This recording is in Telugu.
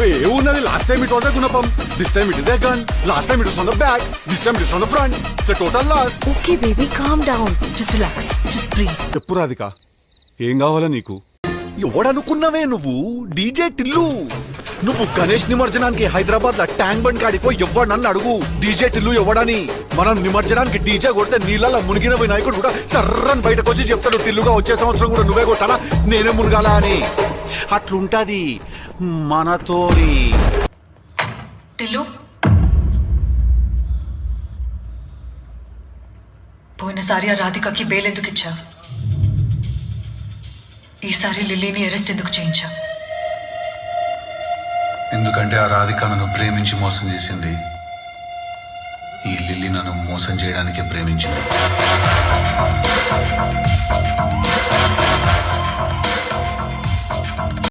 అరే ఏమున్నది last time it was a గుణపం this time it is a gun last time it was on the back this time it is on the front it's a total loss. Okay baby calm down just relax just breathe. చెప్పు రాధిక ఏం కావాలా నీకు? ఎవడనుకున్నావే నువ్వు? డీజే టిల్లు. నువ్వు గణేష్ నిమజ్జనానికి హైదరాబాద్ లో ట్యాంక్ బండ్ కాడిపో ఎవడనన్ను అడుగు డీజే టిల్లు ఎవడని. మనం నిమజ్జనానికి డీజే కొడితే నీళ్ళలో మునిగిన వినాయకుడు కూడా సర్రని బయటకు వచ్చి చెప్తాడు టిల్లుగా వచ్చే సంవత్సరం కూడా నువ్వే కొట్టాలా నేనే మునగాల అని. అట్లుంటది మనతోని. టిల్లు పోయినసారి ఆ రాధికకి బెయిల్ ఎందుకు ఇచ్చా? ఈసారి లిల్లీని అరెస్ట్ ఎందుకు చేయించా? ఎందుకంటే ఆ రాధిక నన్ను ప్రేమించి మోసం చేసింది. ఈ లిల్లీ నన్ను మోసం చేయడానికే ప్రేమించింది.